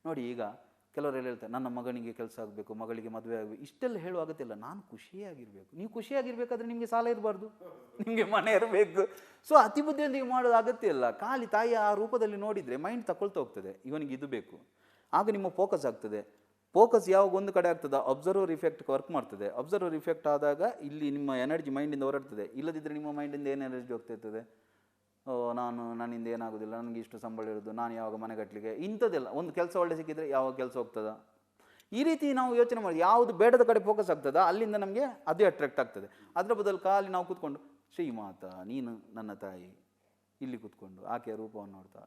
ನೋಡಿ ಈಗ ಕೆಲವರೆಲ್ಲ ಹೇಳ್ತಾರೆ ನನ್ನ ಮಗನಿಗೆ ಕೆಲಸ ಆಗಬೇಕು, ಮಗಳಿಗೆ ಮದುವೆ ಆಗಬೇಕು, ಇಷ್ಟೆಲ್ಲ ಹೇಳುವ ಅಗತ್ಯ ಇಲ್ಲ. ನಾನು ಖುಷಿಯಾಗಿರಬೇಕು. ನೀವು ಖುಷಿಯಾಗಿರ್ಬೇಕಾದ್ರೆ ನಿಮಗೆ ಸಾಲ ಇರಬಾರ್ದು, ನಿಮಗೆ ಮನೆ ಇರಬೇಕು. ಸೊ ಅತಿ ಬುದ್ಧಿಯೊಂದಿಗೆ ಮಾಡೋದು ಅಗತ್ಯ ಇಲ್ಲ. ಖಾಲಿ ತಾಯಿ ಆ ರೂಪದಲ್ಲಿ ನೋಡಿದರೆ ಮೈಂಡ್ ತಗೊಳ್ತಾ ಹೋಗ್ತದೆ, ಇವನಿಗೆ ಇದು ಬೇಕು. ಆಗ ನಿಮ್ಮ ಫೋಕಸ್ ಆಗ್ತದೆ. ಫೋಕಸ್ ಯಾವಾಗ ಒಂದು ಕಡೆ ಆಗ್ತದೆ, ಅಬ್ಸರ್ವರ್ ಇಫೆಕ್ಟ್ ವರ್ಕ್ ಮಾಡ್ತದೆ. ಅಬ್ಸರ್ವರ್ ಇಫೆಕ್ಟ್ ಆದಾಗ ಇಲ್ಲಿ ನಿಮ್ಮ ಎನರ್ಜಿ ಮೈಂಡಿಂದ ಹೊರಡ್ತದೆ. ಇಲ್ಲದಿದ್ದರೆ ನಿಮ್ಮ ಮೈಂಡಿಂದ ಏನು ಎನರ್ಜಿ ಹೋಗ್ತಾ ಇರ್ತದೆ, ನನ್ನಿಂದ ಏನಾಗೋದಿಲ್ಲ, ನನಗೆ ಇಷ್ಟು ಸಂಬಳ ಇರೋದು, ನಾನು ಯಾವಾಗ ಮನೆ ಕಟ್ಟಲಿಕ್ಕೆ, ಇಂಥದ್ದೆಲ್ಲ. ಒಂದು ಕೆಲಸ ಒಳ್ಳೆ ಸಿಕ್ಕಿದರೆ ಯಾವಾಗ ಕೆಲಸ ಹೋಗ್ತದ, ಈ ರೀತಿ ನಾವು ಯೋಚನೆ ಮಾಡಿ ಯಾವುದು ಬೇಡದ ಕಡೆ ಫೋಕಸ್ ಆಗ್ತದ ಅಲ್ಲಿಂದ ನಮಗೆ ಅದೇ ಅಟ್ರಾಕ್ಟ್ ಆಗ್ತದೆ. ಅದರ ಬದಲು ಖಾಲಿ ನಾವು ಕೂತ್ಕೊಂಡು ಶ್ರೀಮಾತ ನೀನು ನನ್ನ ತಾಯಿ ಇಲ್ಲಿ ಕೂತ್ಕೊಂಡು ಆಕೆಯ ರೂಪವನ್ನು ನೋಡ್ತಾ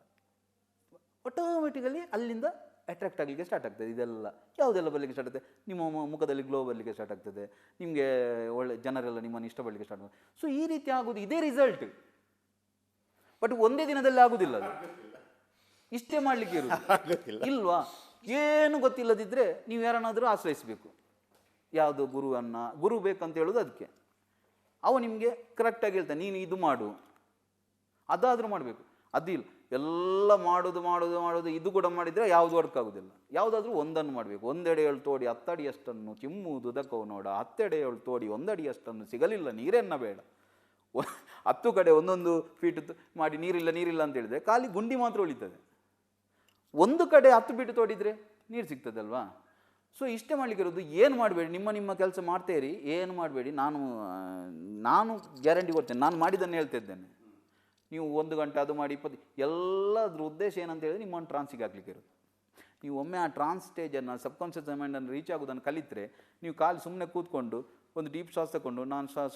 ಆಟೋಮೆಟಿಕಲಿ ಅಲ್ಲಿಂದ ಅಟ್ರಾಕ್ಟ್ ಆಗಲಿಕ್ಕೆ ಸ್ಟಾರ್ಟ್ ಆಗ್ತದೆ. ಇದೆಲ್ಲ ಯಾವುದೆಲ್ಲ ಬರಲಿಕ್ಕೆ ಸ್ಟಾರ್ಟ್ ಆಗ್ತದೆ, ನಿಮ್ಮ ಮುಖದಲ್ಲಿ ಗ್ಲೋ ಬರಲಿಕ್ಕೆ ಸ್ಟಾರ್ಟ್ ಆಗ್ತದೆ, ನಿಮಗೆ ಒಳ್ಳೆ ಜನರೆಲ್ಲ ನಿಮ್ಮನ್ನು ಇಷ್ಟಪಡಲಿಕ್ಕೆ ಸ್ಟಾರ್ಟ್ ಆಗ್ತದೆ. ಸೊ ಈ ರೀತಿ ಆಗೋದು ಇದೇ ರಿಸಲ್ಟ್. ಬಟ್ ಒಂದೇ ದಿನದಲ್ಲಿ ಆಗುದಿಲ್ಲ ಅದು. ಇಷ್ಟೇ ಮಾಡಲಿಕ್ಕೆ ಇರುವುದು ಇಲ್ವಾ? ಏನು ಗೊತ್ತಿಲ್ಲದಿದ್ದರೆ ನೀವು ಯಾರನ್ನಾದರೂ ಆಶ್ರಯಿಸಬೇಕು. ಯಾವುದು ಗುರು ಬೇಕಂತ ಹೇಳೋದು ಅದಕ್ಕೆ. ಅವ ನಿಮಗೆ ಕರೆಕ್ಟಾಗಿ ಹೇಳ್ತಾನೆ, ನೀನು ಇದು ಮಾಡು, ಅದಾದರೂ ಮಾಡಬೇಕು. ಅದಿಲ್ಲ ಎಲ್ಲ ಮಾಡೋದು ಇದು ಕೂಡ ಮಾಡಿದರೆ ಯಾವುದು ವರ್ಕ್ ಆಗೋದಿಲ್ಲ. ಯಾವುದಾದ್ರೂ ಒಂದನ್ನು ಮಾಡಬೇಕು. ಒಂದೆಡೆಯಳು ತೋಡಿ 10 ಅಡಿಯಷ್ಟನ್ನು ಚಿಮ್ಮುವುದು ದಕ್ಕವು ನೋಡ, 10 ಅಡಿಯಳು ತೋಡಿ 1 ಅಡಿಯಷ್ಟನ್ನು ಸಿಗಲಿಲ್ಲ ನೀರೆನ್ನ ಬೇಡ. 10 ಕಡೆ 1 ಫೀಟ್ ಮಾಡಿ ನೀರಿಲ್ಲ ಅಂತ ಹೇಳಿದ್ರೆ ಖಾಲಿ ಗುಂಡಿ ಮಾತ್ರ ಉಳಿತದೆ. ಒಂದು ಕಡೆ 10 ಫೀಟ್ ತೋಡಿದರೆ ನೀರು ಸಿಗ್ತದಲ್ವಾ? ಸೊ ಇಷ್ಟೇ ಮಾಡಲಿಕ್ಕೆ ಇರೋದು. ಏನು ಮಾಡಬೇಡಿ, ನಿಮ್ಮ ಕೆಲಸ ಮಾಡ್ತೇರಿ, ಏನು ಮಾಡಬೇಡಿ. ನಾನು ಗ್ಯಾರಂಟಿ ಕೊಡ್ತೇನೆ, ನಾನು ಮಾಡಿದ್ದನ್ನು ಹೇಳ್ತಾ ಇದ್ದೇನೆ. ನೀವು 1 ಗಂಟೆ ಅದು ಮಾಡಿ 20 ಎಲ್ಲದ್ರ ಉದ್ದೇಶ ಏನಂತ ಹೇಳಿದ್ರೆ ನಿಮ್ಮನ್ನು ಟ್ರಾನ್ಸಿಗೆ ಹಾಕ್ಲಿಕ್ಕೆ ಇರೋದು. ನೀವು ಒಮ್ಮೆ ಆ ಟ್ರಾನ್ಸ್ ಸ್ಟೇಜನ್ನು ಸಬ್ಕಾನ್ಷಿಯಸ್ ಮೈಂಡನ್ನು ರೀಚ್ ಆಗೋದನ್ನು ಕಲಿತರೆ ನೀವು ಖಾಲಿ ಸುಮ್ಮನೆ ಕೂತ್ಕೊಂಡು ಒಂದು ಡೀಪ್ ಶ್ವಾಸ ತಗೊಂಡು ನಾನು ಶ್ವಾಸ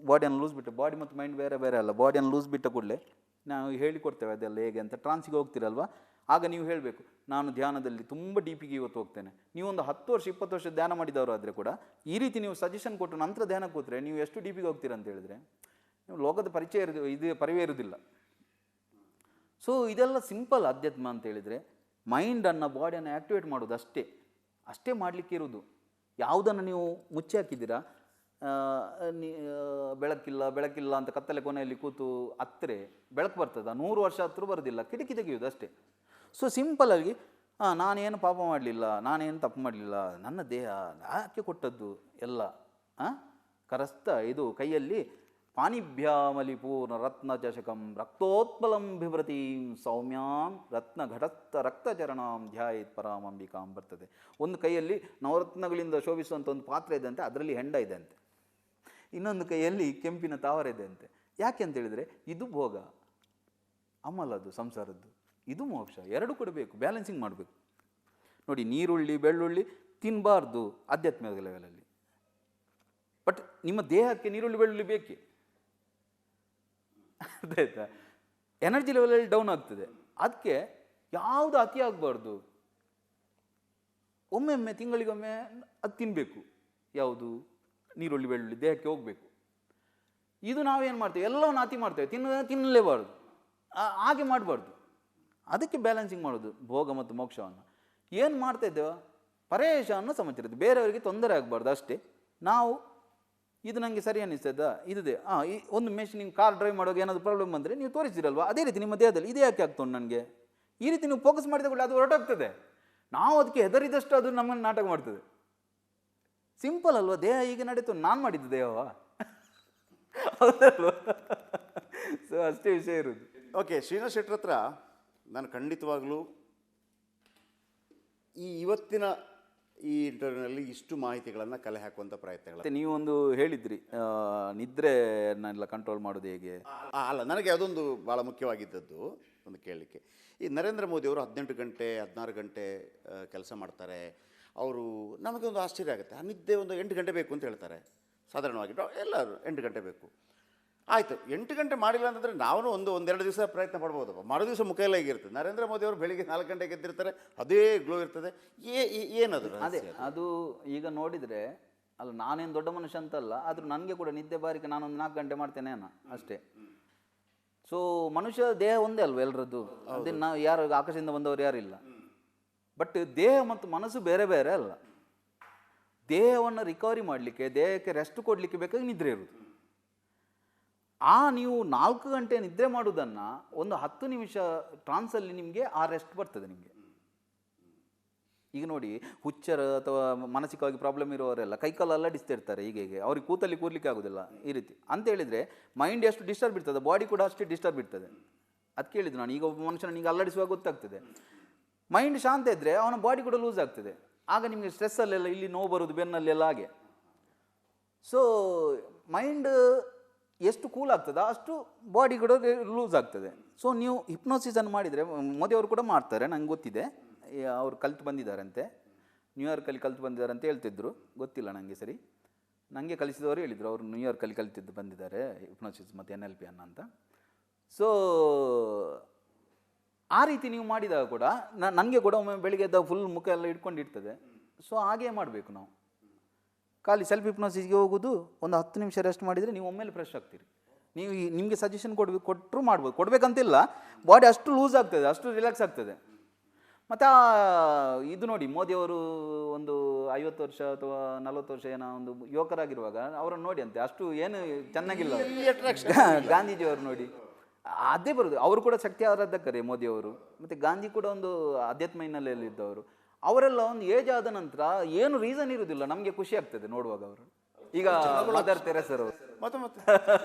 ಬಾಡಿಯನ್ನು ಲೂಸ್ ಬಿಟ್ಟು, ಬಾಡಿ ಮತ್ತು ಮೈಂಡ್ ಬೇರೆ ಅಲ್ಲ, ಬಾಡಿಯನ್ನು ಲೂಸ್ ಬಿಟ್ಟ ಕೂಡಲೇ ನಾವು ಹೇಳಿಕೊಡ್ತೇವೆ ಅದೆಲ್ಲ ಹೇಗೆ ಅಂತ. ಟ್ರಾನ್ಸಿಗೆ ಹೋಗ್ತೀರಲ್ವ, ಆಗ ನೀವು ಹೇಳಬೇಕು ನಾನು ಧ್ಯಾನದಲ್ಲಿ ತುಂಬ ಡೀಪಿಗೆ ಇವತ್ತು ಹೋಗ್ತೇನೆ. ನೀವೊಂದು 10 ವರ್ಷ 20 ವರ್ಷ ಧ್ಯಾನ ಮಾಡಿದವರು ಆದರೆ ಕೂಡ ಈ ರೀತಿ ನೀವು ಸಜೆಷನ್ ಕೊಟ್ಟು ನಂತರ ಧ್ಯಾನ ಕೂತ್ರೆ ನೀವು ಎಷ್ಟು ಡೀಪಿಗೆ ಹೋಗ್ತೀರ ಅಂತ ಹೇಳಿದ್ರೆ ನೀವು ಲೋಕದ ಪರಿವೇ ಇರುವುದಿಲ್ಲ. ಸೊ ಇದೆಲ್ಲ ಸಿಂಪಲ್ ಅಧ್ಯಾತ್ಮ ಅಂತ ಹೇಳಿದರೆ ಮೈಂಡನ್ನು ಬಾಡಿಯನ್ನು ಆ್ಯಕ್ಟಿವೇಟ್ ಮಾಡೋದು ಅಷ್ಟೇ ಮಾಡಲಿಕ್ಕೆ ಇರೋದು. ಯಾವುದನ್ನು ನೀವು ಮುಚ್ಚಿ ಹಾಕಿದ್ದೀರಾ, ಬೆಳಕಿಲ್ಲ ಅಂತ ಕತ್ತಲೆ ಕೊನೆಯಲ್ಲಿ ಕೂತು ಹತ್ತರೆ ಬೆಳಕು ಬರ್ತದ, 100 ವರ್ಷ ಹತ್ತಿರ ಬರೋದಿಲ್ಲ, ಕಿಟಕಿ ತೆಗೆಯೋದು ಅಷ್ಟೇ. ಸೊ ಸಿಂಪಲ್ಲಾಗಿ ನಾನೇನು ಪಾಪ ಮಾಡಲಿಲ್ಲ, ನಾನೇನು ತಪ್ಪು ಮಾಡಲಿಲ್ಲ, ನನ್ನ ದೇಹ ಯಾಕೆ ಕೊಟ್ಟದ್ದು ಎಲ್ಲ ಕರಸ್ತ ಇದು ಕೈಯಲ್ಲಿ ಪಾಣಿಭ್ಯಾಮಲಿ ಪೂರ್ಣ ರತ್ನ ಚಷಕಂ ರಕ್ತೋತ್ಪಲಂ ಬಿಭ್ರತೀಂ ಸೌಮ್ಯಾಂ ರತ್ನ ಘಟಸ್ಥ ರಕ್ತಚರಣಾಂ ಧ್ಯಾಯೇತ್ ಪರಾಮಂಬಿಕಾಂ ಬರ್ತದೆ. ಒಂದು ಕೈಯಲ್ಲಿ ನವರತ್ನಗಳಿಂದ ಶೋಭಿಸುವಂಥ ಒಂದು ಪಾತ್ರೆ ಇದೆ ಅಂತೆ, ಅದರಲ್ಲಿ ಹೆಂಡ ಇದೆ ಅಂತೆ. ಇನ್ನೊಂದು ಕೈಯಲ್ಲಿ ಕೆಂಪಿನ ತಾವರ ಇದೆ ಅಂತೆ. ಯಾಕೆ ಅಂತ ಹೇಳಿದರೆ ಇದು ಭೋಗ, ಅಮಲದು ಸಂಸಾರದ್ದು, ಇದು ಮೋಕ್ಷ. ಎರಡು ಕೊಡಬೇಕು, ಬ್ಯಾಲೆನ್ಸಿಂಗ್ ಮಾಡಬೇಕು. ನೋಡಿ, ನೀರುಳ್ಳಿ ಬೆಳ್ಳುಳ್ಳಿ ತಿನ್ನಬಾರ್ದು ಆಧ್ಯಾತ್ಮಿಕ ಲೆವೆಲಲ್ಲಿ. ಬಟ್ ನಿಮ್ಮ ದೇಹಕ್ಕೆ ನೀರುಳ್ಳಿ ಬೆಳ್ಳುಳ್ಳಿ ಬೇಕೇ, ಅರ್ಥ. ಎನರ್ಜಿ ಲೆವೆಲಲ್ಲಿ ಡೌನ್ ಆಗ್ತದೆ. ಅದಕ್ಕೆ ಯಾವುದು ಅತಿ ಆಗಬಾರ್ದು. ಒಮ್ಮೊಮ್ಮೆ ತಿಂಗಳಿಗೊಮ್ಮೆ ಅದು ತಿನ್ನಬೇಕು. ಯಾವುದು? ನೀರುಳ್ಳಿ ಬೆಳ್ಳುಳ್ಳಿ ದೇಹಕ್ಕೆ ಹೋಗಬೇಕು. ಇದು ನಾವೇನು ಮಾಡ್ತೇವೆ, ಎಲ್ಲವನ್ನು ಅತಿ ಮಾಡ್ತೇವೆ, ತಿನ್ನಲೇಬಾರ್ದು, ಹಾಗೆ ಮಾಡಬಾರ್ದು. ಅದಕ್ಕೆ ಬ್ಯಾಲೆನ್ಸಿಂಗ್ ಮಾಡೋದು ಭೋಗ ಮತ್ತು ಮೋಕ್ಷವನ್ನು. ಏನು ಮಾಡ್ತಾ ಇದ್ದೇವೆ, ಪರೇಶಾನ ಸಮಚಿರದು, ಬೇರೆಯವರಿಗೆ ತೊಂದರೆ ಆಗಬಾರ್ದು ಅಷ್ಟೇ. ನಾವು ಇದು ನನಗೆ ಸರಿ ಅನ್ನಿಸ್ತದ, ಇದಿದೆ ಈ ಒಂದು ಮೆಷಿನ್ ಕಾರ್ ಡ್ರೈವ್ ಮಾಡುವಾಗ ಏನಾದರೂ ಪ್ರಾಬ್ಲಮ್ ಬಂದರೆ ನೀವು ತೋರಿಸ್ತೀರಲ್ವ, ಅದೇ ರೀತಿ ನಿಮ್ಮ ದೇಹದಲ್ಲಿ ಇದೇ ಯಾಕೆ ಆಗ್ತದೆ ನನಗೆ, ಈ ರೀತಿ ನೀವು ಫೋಕಸ್ ಮಾಡಿದ ಕೂಡ ಅದು ಹೊರಟಾಗ್ತದೆ. ನಾವು ಅದಕ್ಕೆ ಹೆದರಿದಷ್ಟು ಅದು ನಮ್ಮನ್ನು ನಾಟಕ ಮಾಡ್ತದೆ. ಸಿಂಪಲ್ ಅಲ್ವಾ? ದೇಹ ಹೀಗೆ ನಡೀತು, ನಾನು ಮಾಡಿದ್ದು ದೇಹವ, ಹೌದಲ್ವ? ಸೊ ಅಷ್ಟೇ ವಿಷಯ ಇರೋದು. ಓಕೆ, ಶ್ರೀನಾಥ್ ಶೆಟ್ಟರ್ ಹತ್ರ ನಾನು ಖಂಡಿತವಾಗಲೂ ಇವತ್ತಿನ ಈ ಇಂಟರ್ವ್ಯೂನಲ್ಲಿ ಇಷ್ಟು ಮಾಹಿತಿಗಳನ್ನು ಕಲೆ ಹಾಕುವಂಥ ಪ್ರಯತ್ನಗಳು. ನೀವೊಂದು ಹೇಳಿದ್ರಿ ನಿದ್ರೆನೆಲ್ಲ ಕಂಟ್ರೋಲ್ ಮಾಡೋದು ಹೇಗೆ. ಅಲ್ಲ, ನನಗೆ ಅದೊಂದು ಭಾಳ ಮುಖ್ಯವಾಗಿದ್ದದ್ದು ಒಂದು ಕೇಳಲಿಕ್ಕೆ. ಈ ನರೇಂದ್ರ ಮೋದಿಯವರು 18 ಗಂಟೆ 16 ಗಂಟೆ ಕೆಲಸ ಮಾಡ್ತಾರೆ. ಅವರು ನಮಗೆ ಒಂದು ಆಶ್ಚರ್ಯ ಆಗುತ್ತೆ. ಆ ನಿದ್ದೆ ಒಂದು 8 ಗಂಟೆ ಬೇಕು ಅಂತ ಹೇಳ್ತಾರೆ ಸಾಧಾರಣವಾಗಿ. ಎಲ್ಲರೂ 8 ಗಂಟೆ ಬೇಕು. ಆಯಿತು, 8 ಗಂಟೆ ಮಾಡಿಲ್ಲ ಅಂತಂದರೆ ನಾವು ಒಂದೆರಡು ದಿವಸ ಪ್ರಯತ್ನ ಪಡ್ಬೋದಪ್ಪ. ಮರು ದಿವಸ ಮುಖ ಎಲ್ಲ ಹೀಗಿರ್ತದೆ. ನರೇಂದ್ರ ಮೋದಿ ಅವರು ಬೆಳಿಗ್ಗೆ 4 ಗಂಟೆಗೆ ಎದ್ದಿರ್ತಾರೆ, ಅದೇ ಗ್ಲೋ ಇರ್ತದೆ. ಏನದು? ಅದೇ ಅದು ಈಗ ನೋಡಿದರೆ ಅಲ್ಲ, ನಾನೇನು ದೊಡ್ಡ ಮನುಷ್ಯ ಅಂತಲ್ಲ, ಆದರೂ ನನಗೆ ಕೂಡ ನಿದ್ದೆ ಬಾರಿಕೆ ನಾನೊಂದು 4 ಗಂಟೆ ಮಾಡ್ತೇನೆ ಅಷ್ಟೇ. ಸೊ ಮನುಷ್ಯ ದೇಹ ಒಂದೇ ಅಲ್ವ ಎಲ್ಲರದ್ದು, ಅದನ್ನು ನಾವು ಯಾರು ಆಕಾಶದಿಂದ ಬಂದವರು ಯಾರಿಲ್ಲ. ಬಟ್ ದೇಹ ಮತ್ತು ಮನಸ್ಸು ಬೇರೆ ಬೇರೆ ಅಲ್ಲ. ದೇಹವನ್ನು ರಿಕವರಿ ಮಾಡಲಿಕ್ಕೆ, ದೇಹಕ್ಕೆ ರೆಸ್ಟ್ ಕೊಡಲಿಕ್ಕೆ ಬೇಕಾಗಿ ನಿದ್ರೆ ಇರುವುದು. ನೀವು 4 ಗಂಟೆ ನಿದ್ರೆ ಮಾಡೋದನ್ನು ಒಂದು 10 ನಿಮಿಷ ಟ್ರಾನ್ಸಲ್ಲಿ ನಿಮಗೆ ಆ ರೆಸ್ಟ್ ಬರ್ತದೆ ನಿಮಗೆ. ಈಗ ನೋಡಿ ಹುಚ್ಚರ ಅಥವಾ ಮಾನಸಿಕವಾಗಿ ಪ್ರಾಬ್ಲಮ್ ಇರೋರೆಲ್ಲ ಕೈಕಾಲು ಅಲ್ಲಾಡಿಸ್ತಾ ಇರ್ತಾರೆ ಹೀಗೆ ಅವ್ರಿಗೆ ಕೂತಲ್ಲಿ ಕೂರ್ಲಿಕ್ಕೆ ಆಗೋದಿಲ್ಲ ಈ ರೀತಿ ಅಂತ ಹೇಳಿದರೆ ಮೈಂಡ್ ಎಷ್ಟು ಡಿಸ್ಟರ್ಬ್ ಇರ್ತದೆ ಬಾಡಿ ಕೂಡ ಅಷ್ಟೇ ಡಿಸ್ಟರ್ಬ್ ಇರ್ತದೆ. ಅದು ಕೇಳಿದ್ದು ನಾನು, ಈಗ ಒಬ್ಬ ಮನುಷ್ಯನ ಈಗ ಅಲ್ಲಾಡಿಸುವಾಗ ಗೊತ್ತಾಗ್ತದೆ. ಮೈಂಡ್ ಶಾಂತ ಇದ್ದರೆ ಅವನ ಬಾಡಿ ಕೂಡ ಲೂಸ್ ಆಗ್ತದೆ. ಆಗ ನಿಮಗೆ ಸ್ಟ್ರೆಸ್ಸಲ್ಲೆಲ್ಲ ಇಲ್ಲಿ ನೋವು ಬರೋದು ಬೆನ್ನಲ್ಲೆಲ್ಲ ಹಾಗೆ. ಸೊ ಮೈಂಡ್ ಎಷ್ಟು ಕೂಲ್ ಆಗ್ತದೆ ಅಷ್ಟು ಬಾಡಿ ಕೂಡ ಲೂಸ್ ಆಗ್ತದೆ. ಸೊ ನೀವು ಹಿಪ್ನೋಸಿಸನ್ನು ಮಾಡಿದರೆ, ಮೋದಿಯವರು ಕೂಡ ಮಾಡ್ತಾರೆ, ನಂಗೆ ಗೊತ್ತಿದೆ, ಅವರು ಕಲ್ತು ಬಂದಿದ್ದಾರಂತೆ, ನ್ಯೂಯಾರ್ಕಲ್ಲಿ ಕಲ್ತು ಬಂದಿದ್ದಾರೆ ಅಂತ ಹೇಳ್ತಿದ್ರು, ಗೊತ್ತಿಲ್ಲ ನನಗೆ ಸರಿ. ನನಗೆ ಕಲಿಸಿದವರು ಹೇಳಿದರು ಅವರು ನ್ಯೂಯಾರ್ಕಲ್ಲಿ ಕಲ್ತಿದ್ದು ಬಂದಿದ್ದಾರೆ ಹಿಪ್ನೋಸಿಸ್ ಮತ್ತು NLP ಅಂತ. ಸೊ ಆ ರೀತಿ ನೀವು ಮಾಡಿದಾಗ ಕೂಡ ನನಗೆ ಕೂಡ ಒಮ್ಮೆ ಬೆಳಿಗ್ಗೆ ಎದ್ದ ಫುಲ್ ಮುಖ ಎಲ್ಲ ಇಟ್ಕೊಂಡಿರ್ತದೆ. ಸೊ ಹಾಗೇ ಮಾಡಬೇಕು ನಾವು. ಖಾಲಿ ಸೆಲ್ಫ್ ಹಿಪ್ನೋಸಿಸ್ಗೆ ಹೋಗೋದು, ಒಂದು 10 ನಿಮಿಷ ರೆಸ್ಟ್ ಮಾಡಿದರೆ ನೀವು ಒಮ್ಮೆಲೆ ಫ್ರೆಶ್ ಆಗ್ತೀರಿ. ನೀವು ನಿಮಗೆ ಸಜೆಷನ್ ಕೊಟ್ಟರು ಮಾಡ್ಬೋದು, ಕೊಡಬೇಕಂತಿಲ್ಲ. ಬಾಡಿ ಅಷ್ಟು ಲೂಸ್ ಆಗ್ತದೆ, ಅಷ್ಟು ರಿಲ್ಯಾಕ್ಸ್ ಆಗ್ತದೆ. ಮತ್ತು ಇದು ನೋಡಿ, ಮೋದಿಯವರು ಒಂದು 50 ವರ್ಷ ಅಥವಾ 40 ವರ್ಷ ಏನೋ ಒಂದು ಯುವಕರಾಗಿರುವಾಗ ಅವರನ್ನು ನೋಡಿ ಅಂತೆ, ಅಷ್ಟು ಏನು ಚೆನ್ನಾಗಿಲ್ಲ. ಗಾಂಧೀಜಿಯವರು ನೋಡಿ ಅದೇ ಬರೋದು. ಅವರು ಕೂಡ ಶಕ್ತಿ ಆರಾಧಕರೇ ಮೋದಿಯವರು. ಮತ್ತು ಗಾಂಧಿ ಕೂಡ ಒಂದು ಅಧ್ಯಾತ್ಮ ಹಿನ್ನೆಲೆಯಲ್ಲಿದ್ದವರು. ಅವರೆಲ್ಲ ಒಂದು ಏಜ್ ಆದ ನಂತರ ಏನು ರೀಸನ್ ಇರುವುದಿಲ್ಲ, ನಮಗೆ ಖುಷಿ ಆಗ್ತದೆ ನೋಡುವಾಗ ಅವರು. ಈಗ ಮದರ್ ತೆರೆಸರು ಮತ್ತೆ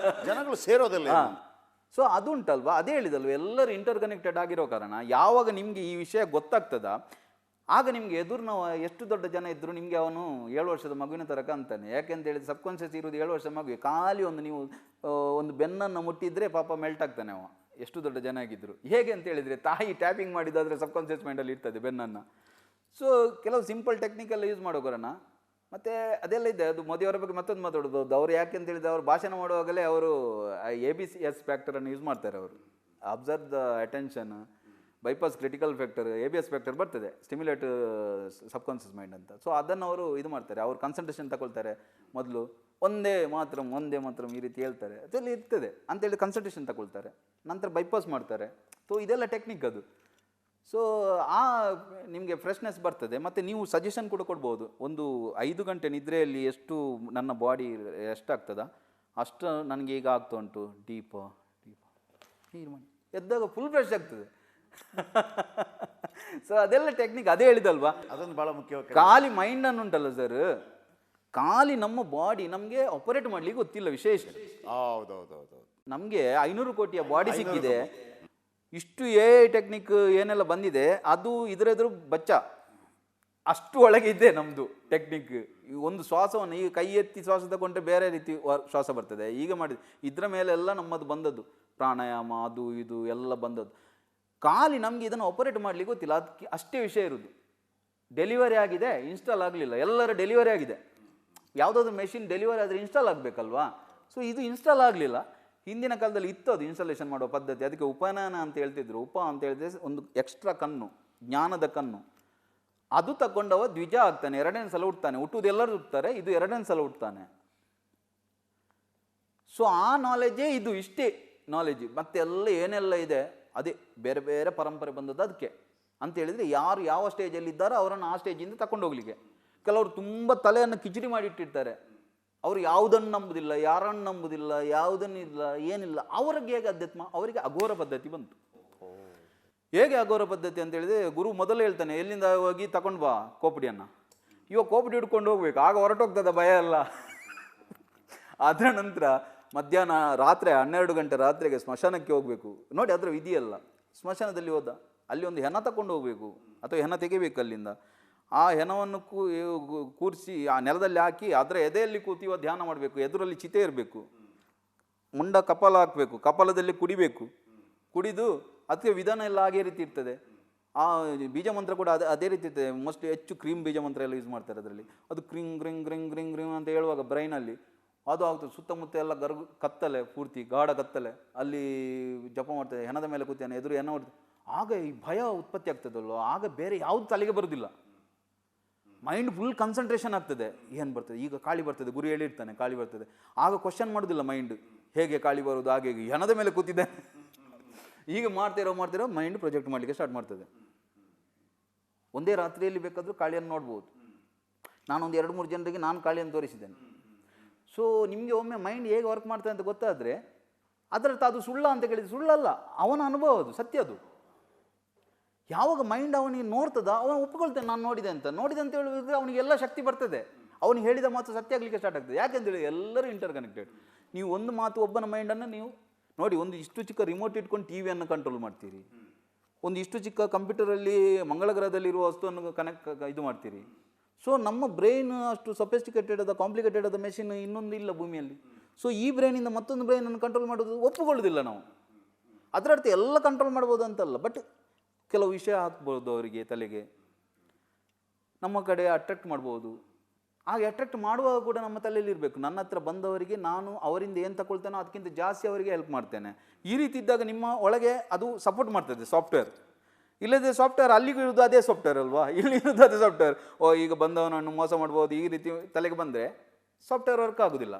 ಜನಗಳು ಸೇರೋದಿಲ್ಲ. ಸೊ ಅದು ಉಂಟಲ್ವಾ, ಅದೇ ಹೇಳಿದಲ್ವ, ಎಲ್ಲರೂ ಇಂಟರ್ ಕನೆಕ್ಟೆಡ್ ಆಗಿರೋ ಕಾರಣ ಯಾವಾಗ ನಿಮಗೆ ಈ ವಿಷಯ ಗೊತ್ತಾಗ್ತದ ಆಗ ನಿಮಗೆ ಎದುರು ನಾವು ಎಷ್ಟು ದೊಡ್ಡ ಜನ ಇದ್ದರೂ ನಿಮಗೆ ಅವನು 7 ವರ್ಷದ ಮಗುವಿನ ಥರ ಅಂತಾನೆ. ಯಾಕೆಂತ ಹೇಳಿದ್ರೆ ಸಬ್ಕಾನ್ಷಿಯಸ್ ಇರೋದು 7 ವರ್ಷದ ಮಗುವೆ. ಖಾಲಿ ಒಂದು ನೀವು ಒಂದು ಬೆನ್ನನ್ನು ಮುಟ್ಟಿದ್ರೆ ಪಾಪ ಮೆಲ್ಟ್ ಆಗ್ತಾನೆ ಅವ, ಎಷ್ಟು ದೊಡ್ಡ ಜನ ಆಗಿದ್ರು. ಹೇಗೆ ಅಂತ ಹೇಳಿದರೆ ತಾಯಿ ಟ್ಯಾಪಿಂಗ್ ಮಾಡಿದಾದರೆ ಸಬ್ಕಾನ್ಷಿಯಸ್ ಮೈಂಡಲ್ಲಿ ಇರ್ತದೆ ಬೆನ್ನನ್ನು. ಸೊ ಕೆಲವು ಸಿಂಪಲ್ ಟೆಕ್ನಿಕೆಲ್ಲ ಯೂಸ್ ಮಾಡೋ ಕಾರಣ. ಮತ್ತು ಅದೆಲ್ಲ ಇದೆ. ಅದು ಮೋದಿಯವರ ಬಗ್ಗೆ ಮತ್ತೊಂದು ಮಾತಾಡೋದು. ಅವರು ಯಾಕೆ ಅಂತ ಹೇಳಿದ್ರೆ ಅವರು ಭಾಷಣ ಮಾಡುವಾಗಲೇ ಅವರು ABCS ಫ್ಯಾಕ್ಟರನ್ನು ಯೂಸ್ ಮಾಡ್ತಾರೆ. ಅವರು observe the attention, bypass critical factor, ABS factor ಬರ್ತದೆ, ಸ್ಟಿಮ್ಯುಲೇಟ್ ಸಬ್ಕಾನ್ಷಿಯಸ್ ಮೈಂಡ್ ಅಂತ. ಸೊ ಅದನ್ನು ಅವರು ಇದು ಮಾಡ್ತಾರೆ. ಅವರು ಕಾನ್ಸಂಟ್ರೇಷನ್ ತಗೊಳ್ತಾರೆ. ಮೊದಲು ಒಂದೇ ಮಾತ್ರ ಈ ರೀತಿ ಹೇಳ್ತಾರೆ, ಅದೆಲ್ಲ ಇರ್ತದೆ ಅಂತೇಳಿ ಕಾನ್ಸಂಟ್ರೇಷನ್ ತಗೊಳ್ತಾರೆ. ನಂತರ ಬೈಪಾಸ್ ಮಾಡ್ತಾರೆ. ಸೊ ಇದೆಲ್ಲ ಟೆಕ್ನಿಕ್ ಅದು. ಸೊ ನಿಮಗೆ ಫ್ರೆಶ್ನೆಸ್ ಬರ್ತದೆ. ಮತ್ತು ನೀವು ಸಜೆಷನ್ ಕೂಡ ಕೊಡ್ಬೋದು. ಒಂದು 5 ಗಂಟೆ ನಿದ್ರೆಯಲ್ಲಿ ಎಷ್ಟು ನನ್ನ ಬಾಡಿ ಎಷ್ಟಾಗ್ತದ ಅಷ್ಟು ನನಗೆ ಈಗ ಆಗ್ತಾ ಉಂಟು, ಡೀಪ ನೀರು ಮಾಡಿ ಎದ್ದಾಗ ಫುಲ್ ಫ್ರೆಶ್ ಆಗ್ತದೆ. ಸೊ ಅದೆಲ್ಲ ಟೆಕ್ನಿಕ್, ಅದೇ ಹೇಳಿದಲ್ವಾ, ಅದೊಂದು ಭಾಳ ಮುಖ್ಯವಾಗಿ. ಖಾಲಿ ಮೈಂಡನ್ನು ಉಂಟಲ್ಲ ಸರ್, ಖಾಲಿ ನಮ್ಮ ಬಾಡಿ ನಮಗೆ ಆಪರೇಟ್ ಮಾಡಲಿಕ್ಕೆ ಗೊತ್ತಿಲ್ಲ. ವಿಶೇಷ ಹೌದೌದೌದು, ನಮಗೆ 500 ಕೋಟಿಯ ಬಾಡಿ ಸಿಕ್ಕಿದೆ. ಇಷ್ಟು ಟೆಕ್ನಿಕ್ ಏನೆಲ್ಲ ಬಂದಿದೆ ಅದು ಇದರೆದುರು ಬಚ್ಚ. ಅಷ್ಟು ಒಳಗೆ ಇದೆ ನಮ್ಮದು ಟೆಕ್ನಿಕ್. ಒಂದು ಶ್ವಾಸವನ್ನು ಈಗ ಕೈ ಎತ್ತಿ ಶ್ವಾಸ ತಗೊಂಡ್ರೆ ಬೇರೆ ರೀತಿ ಶ್ವಾಸ ಬರ್ತದೆ. ಈಗ ಮಾಡಿದ ಇದರ ಮೇಲೆಲ್ಲ ನಮ್ಮದು ಬಂದದ್ದು, ಪ್ರಾಣಾಯಾಮ ಅದು ಇದು ಎಲ್ಲ ಬಂದದ್ದು. ಖಾಲಿ ನಮಗೆ ಇದನ್ನು ಆಪರೇಟ್ ಮಾಡಲಿಕ್ಕೆ ಗೊತ್ತಿಲ್ಲ. ಅದಕ್ಕೆ ಅಷ್ಟೇ ವಿಷಯ ಇರೋದು. ಡೆಲಿವರಿ ಆಗಿದೆ, ಇನ್ಸ್ಟಾಲ್ ಆಗಲಿಲ್ಲ. ಎಲ್ಲರ ಡೆಲಿವರಿ ಆಗಿದೆ. ಯಾವುದಾದ್ರು ಮೆಷಿನ್ ಡೆಲಿವರಿ ಆದರೆ ಇನ್ಸ್ಟಾಲ್ ಆಗಬೇಕಲ್ವಾ. ಸೊ ಇದು ಇನ್ಸ್ಟಾಲ್ ಆಗಲಿಲ್ಲ. ಹಿಂದಿನ ಕಾಲದಲ್ಲಿ ಇತ್ತು ಅದು ಇನ್ಸ್ಟಾಲೇಷನ್ ಮಾಡುವ ಪದ್ಧತಿ. ಅದಕ್ಕೆ ಉಪನಯನ ಅಂತ ಹೇಳ್ತಿದ್ರು. ಅಂತ ಹೇಳಿದ್ರೆ ಒಂದು ಎಕ್ಸ್ಟ್ರಾ ಕಣ್ಣು, ಜ್ಞಾನದ ಕಣ್ಣು. ಅದು ತಗೊಂಡವ ದ್ವಿಜ ಆಗ್ತಾನೆ, 2ನೇ ಸಲ ಹುಟ್ತಾನೆ. ಹುಟ್ಟುವುದು ಎಲ್ಲರೂ ಹುಟ್ಟುತ್ತಾರೆ, ಇದು 2ನೇ ಸಲ ಹುಟ್ಟುತ್ತಾನೆ. ಸೊ ಆ ನಾಲೆಜೇ ಇದು, ಇಷ್ಟೇ ನಾಲೆಜ್. ಮತ್ತೆಲ್ಲ ಏನೆಲ್ಲ ಇದೆ ಅದೇ ಬೇರೆ ಬೇರೆ ಪರಂಪರೆ ಬಂದದ್ದು ಅದಕ್ಕೆ ಅಂತ ಹೇಳಿದರೆ, ಯಾರು ಯಾವ ಸ್ಟೇಜಲ್ಲಿ ಇದ್ದಾರೋ ಅವರನ್ನು ಆ ಸ್ಟೇಜಿಂದ ತಗೊಂಡು ಹೋಗ್ಲಿಕ್ಕೆ. ಕೆಲವರು ತುಂಬ ತಲೆಯನ್ನು ಕಿಚಡಿ ಮಾಡಿಟ್ಟಿರ್ತಾರೆ. ಅವರು ಯಾವುದನ್ನು ನಂಬುದಿಲ್ಲ, ಯಾರನ್ನು ನಂಬುದಿಲ್ಲ, ಯಾವುದನ್ನಿಲ್ಲ, ಏನಿಲ್ಲ. ಅವ್ರಿಗೆ ಹೇಗೆ ಅಧ್ಯಾತ್ಮ, ಅವರಿಗೆ ಅಘೋರ ಪದ್ಧತಿ ಬಂತು. ಹೇಗೆ ಅಘೋರ ಪದ್ಧತಿ ಅಂತ ಹೇಳಿದ್ರೆ, ಗುರು ಮೊದಲು ಹೇಳ್ತಾನೆ, ಎಲ್ಲಿಂದ ಹೋಗಿ ತಗೊಂಡು ಬಾ ಕೋಪಡಿಯನ್ನು. ಇವಾಗ ಕೋಪಡಿ ಹಿಡ್ಕೊಂಡು ಹೋಗ್ಬೇಕು, ಆಗ ಹೊರಟೋಗ್ತದೆ ಭಯ ಎಲ್ಲ. ಅದರ ನಂತರ ಮಧ್ಯಾಹ್ನ ರಾತ್ರಿ 12 ಗಂಟೆ ರಾತ್ರಿಗೆ ಸ್ಮಶಾನಕ್ಕೆ ಹೋಗಬೇಕು. ನೋಡಿ ಅದರ ವಿಧಿಯಲ್ಲ. ಸ್ಮಶಾನದಲ್ಲಿ ಹೋದ ಅಲ್ಲಿ ಒಂದು ಹೆಣ ತಗೊಂಡು ಹೋಗಬೇಕು ಅಥವಾ ಹೆಣ ತೆಗಿಬೇಕು ಅಲ್ಲಿಂದ. ಆ ಹೆಣವನ್ನು ಕೂರಿಸಿ ಆ ನೆಲದಲ್ಲಿ ಹಾಕಿ ಅದರ ಎದೆಯಲ್ಲಿ ಕೂತಿವ ಧ್ಯಾನ ಮಾಡಬೇಕು. ಎದುರಲ್ಲಿ ಚಿತೆ ಇರಬೇಕು, ಮುಂಡ ಕಪಾಲ ಹಾಕಬೇಕು, ಕಪಾಲದಲ್ಲಿ ಕುಡಿಬೇಕು. ಕುಡಿದು ಅದಕ್ಕೆ ವಿಧಾನ ಎಲ್ಲ ಹಾಗೆ ರೀತಿ ಇರ್ತದೆ. ಆ ಬೀಜ ಮಂತ್ರ ಕೂಡ ಅದೇ ರೀತಿ ಇರ್ತದೆ. ಮೋಸ್ಟ್ಲಿ ಹೆಚ್ಚು ಕ್ರೀಮ್ ಬೀಜ ಮಂತ್ರ ಎಲ್ಲ ಯೂಸ್ ಮಾಡ್ತಾರೆ ಅದರಲ್ಲಿ. ಅದು ಕ್ರಿಂಗ್ ಗ್ರಿಂಗ್ ಗ್ರಿಂಗ್ ಗ್ರಿಂಗ್ ಗ್ರಿಂಗ್ ಅಂತ ಹೇಳುವಾಗ ಬ್ರೈನಲ್ಲಿ ಅದು ಆಗ್ತದೆ. ಸುತ್ತಮುತ್ತ ಎಲ್ಲ ಕತ್ತಲೆ, ಪೂರ್ತಿ ಗಾಢ ಕತ್ತಲೆ. ಅಲ್ಲಿ ಜಪ ಮಾಡ್ತದೆ, ಹೆಣದ ಮೇಲೆ ಕೂತಾನೆ, ಎದುರು ಹೆಣ ಮಾಡ್ತದೆ. ಆಗ ಈ ಭಯ ಉತ್ಪತ್ತಿ ಆಗ್ತದಲ್ವ, ಆಗ ಬೇರೆ ಯಾವುದು ತಲೆಗೆ ಬರೋದಿಲ್ಲ. ಮೈಂಡ್ ಫುಲ್ ಕಾನ್ಸಂಟ್ರೇಷನ್ ಆಗ್ತದೆ. ಏನು ಬರ್ತದೆ, ಈಗ ಕಾಳಿ ಬರ್ತದೆ, ಗುರು ಹೇಳಿರ್ತಾನೆ ಕಾಳಿ ಬರ್ತದೆ. ಆಗ ಕ್ವಶನ್ ಮಾಡೋದಿಲ್ಲ ಮೈಂಡ್, ಹೇಗೆ ಕಾಳಿ ಬರೋದು, ಹಾಗೆ ಹೆಣದ ಮೇಲೆ ಕೂತಿದೆ. ಈಗ ಮಾಡ್ತಿರೋ ಮೈಂಡ್ ಪ್ರೊಜೆಕ್ಟ್ ಮಾಡಲಿಕ್ಕೆ ಸ್ಟಾರ್ಟ್ ಮಾಡ್ತದೆ. ಒಂದೇ ರಾತ್ರಿಯಲ್ಲಿ ಬೇಕಾದರೂ ಕಾಳಿಯನ್ನು ನೋಡ್ಬೋದು. ನಾನೊಂದು 2-3 ಜನರಿಗೆ ನಾನು ಕಾಳಿಯನ್ನು ತೋರಿಸಿದ್ದೇನೆ. ಸೊ ನಿಮಗೆ ಒಮ್ಮೆ ಮೈಂಡ್ ಹೇಗೆ ವರ್ಕ್ ಮಾಡ್ತದೆ ಅಂತ ಗೊತ್ತಾದರೆ ಅದರರ್ಥ ಅದು ಸುಳ್ಳ ಅಂತ ಕೇಳಿದ್ರೆ ಸುಳ್ಳಲ್ಲ, ಅವನ ಅನುಭವ, ಅದು ಸತ್ಯ. ಅದು ಯಾವಾಗ ಮೈಂಡ್ ಅವನಿಗೆ ನೋಡ್ತದ ಅವನು ಒಪ್ಕೊಳ್ತಾನೆ, ನಾನು ನೋಡಿದೆ ಅಂತ ಹೇಳಿದ್ರೆ ಅವನಿಗೆಲ್ಲ ಶಕ್ತಿ ಬರ್ತದೆ. ಅವನಿಗೆ ಹೇಳಿದ ಮಾತು ಸತ್ಯ ಆಗಲಿಕ್ಕೆ ಸ್ಟಾರ್ಟ್ ಆಗ್ತದೆ. ಯಾಕೆಂತೇಳಿ ಎಲ್ಲರೂ ಇಂಟರ್ ಕನೆಕ್ಟೆಡ್. ನೀವು ಒಂದು ಮಾತು ಒಬ್ಬನ ಮೈಂಡನ್ನು ನೀವು ನೋಡಿ, ಒಂದು ಇಷ್ಟು ಚಿಕ್ಕ ರಿಮೋಟ್ ಇಟ್ಕೊಂಡು ಟಿ ವಿಯನ್ನು ಕಂಟ್ರೋಲ್ ಮಾಡ್ತೀರಿ, ಒಂದು ಇಷ್ಟು ಚಿಕ್ಕ ಕಂಪ್ಯೂಟರಲ್ಲಿ ಮಂಗಳ ಗ್ರಹದಲ್ಲಿರುವ ವಸ್ತುವನ್ನು ಇದು ಮಾಡ್ತೀರಿ. ಸೊ ನಮ್ಮ ಬ್ರೈನ್ ಅಷ್ಟು ಸೊಫಿಸ್ಟಿಕೇಟೆಡ್ ಆದ ಕಾಂಪ್ಲಿಕೇಟೆಡ್ ಆದ ಮೆಷಿನ್ ಇನ್ನೊಂದು ಇಲ್ಲ ಭೂಮಿಯಲ್ಲಿ. ಸೊ ಈ ಬ್ರೈನಿಂದ ಮತ್ತೊಂದು ಬ್ರೈನನ್ನು ಕಂಟ್ರೋಲ್ ಮಾಡೋದು ಒಪ್ಪುಕೊಳ್ಳೋದಿಲ್ಲ ನಾವು. ಅದರ ಅರ್ಥ ಎಲ್ಲ ಕಂಟ್ರೋಲ್ ಮಾಡ್ಬೋದು ಅಂತಲ್ಲ, ಬಟ್ ಕೆಲವು ವಿಷಯ ಹಾಕ್ಬೋದು ಅವರಿಗೆ ತಲೆಗೆ, ನಮ್ಮ ಕಡೆ ಅಟ್ರಾಕ್ಟ್ ಮಾಡ್ಬೋದು. ಹಾಗೆ ಅಟ್ರಾಕ್ಟ್ ಮಾಡುವಾಗ ಕೂಡ ನಮ್ಮ ತಲೆಯಲ್ಲಿ ಇರಬೇಕು, ನನ್ನ ಹತ್ರ ಬಂದವರಿಗೆ ನಾನು ಅವರಿಂದ ಏನು ತಗೊಳ್ತೇನೋ ಅದಕ್ಕಿಂತ ಜಾಸ್ತಿ ಅವರಿಗೆ ಹೆಲ್ಪ್ ಮಾಡ್ತೇನೆ. ಈ ರೀತಿ ಇದ್ದಾಗ ನಿಮ್ಮ ಒಳಗೆ ಅದು ಸಪೋರ್ಟ್ ಮಾಡ್ತದೆ ಸಾಫ್ಟ್ವೇರ್. ಇಲ್ಲದೆ ಸಾಫ್ಟ್ವೇರ್ ಅಲ್ಲಿಗೂ ಇರೋದು ಅದೇ ಸಾಫ್ಟ್ವೇರ್ ಅಲ್ವಾ, ಇಲ್ಲಿ ಇರೋದು ಅದೇ ಸಾಫ್ಟ್ವೇರ್. ಈಗ ಬಂದವನನ್ನು ಮೋಸ ಮಾಡ್ಬೋದು ಈ ರೀತಿ ತಲೆಗೆ ಬಂದರೆ ಸಾಫ್ಟ್ವೇರ್ ವರ್ಕ್ ಆಗೋದಿಲ್ಲ.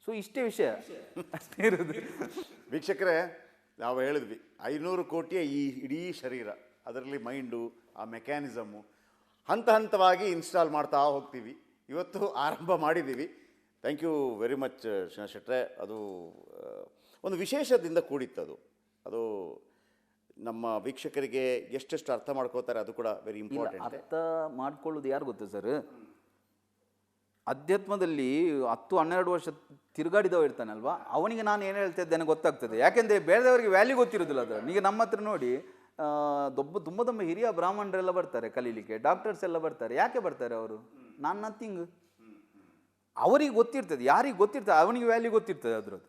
ಸೊ ಇಷ್ಟೇ ವಿಷಯ ಅಷ್ಟೇ ಇರೋದು. ವೀಕ್ಷಕರೇ, ನಾವು ಹೇಳಿದ್ವಿ 500 ಕೋಟಿಯ ಈ ಇಡೀ ಶರೀರ, ಅದರಲ್ಲಿ ಮೈಂಡು, ಆ ಮೆಕ್ಯಾನಿಸಮು ಹಂತ ಹಂತವಾಗಿ ಇನ್ಸ್ಟಾಲ್ ಮಾಡ್ತಾ ಹೋಗ್ತೀವಿ. ಇವತ್ತು ಆರಂಭ ಮಾಡಿದ್ದೀವಿ. Thank you very much Srinivas Shetre. ಅದು ಒಂದು ವಿಶೇಷದಿಂದ ಕೂಡಿತ್ತು. ಅದು ನಮ್ಮ ವೀಕ್ಷಕರಿಗೆ ಎಷ್ಟೆಷ್ಟು ಅರ್ಥ ಮಾಡ್ಕೋತಾರೆ ಅದು ಕೂಡ ವೆರಿ ಇಂಪಾರ್ಟೆಂಟ್. ಅರ್ಥ ಮಾಡ್ಕೊಳ್ಳೋದು ಯಾರು ಗೊತ್ತಾ ಸರ್, ಅಧ್ಯಾತ್ಮದಲ್ಲಿ 10-12 ವರ್ಷ ತಿರುಗಾಡಿದವ ಇರ್ತಾನಲ್ವಾ, ಅವನಿಗೆ ನಾನು ಏನು ಹೇಳ್ತಾ ಇದ್ದೇನೆ ಗೊತ್ತಾಗ್ತದೆ. ಯಾಕೆಂದರೆ ಬೇರೆದವರಿಗೆ ವ್ಯಾಲ್ಯೂ ಗೊತ್ತಿರೋದಿಲ್ಲ ಅದು. ಈಗ ನಮ್ಮ ಹತ್ರ ನೋಡಿ ತುಂಬ ಹಿರಿಯ ಬ್ರಾಹ್ಮಣರೆಲ್ಲ ಬರ್ತಾರೆ ಕಲೀಲಿಕ್ಕೆ, ಡಾಕ್ಟರ್ಸ್ ಎಲ್ಲ ಬರ್ತಾರೆ. ಯಾಕೆ ಬರ್ತಾರೆ ಅವರು? ನಾನು ನಥಿಂಗ್. ಅವರಿಗೆ ಗೊತ್ತಿರ್ತದೆ, ಯಾರಿಗೆ ಗೊತ್ತಿರ್ತದೆ ಅವನಿಗೆ ವ್ಯಾಲ್ಯೂ ಗೊತ್ತಿರ್ತದೆ ಅದ್ರದ್ದು.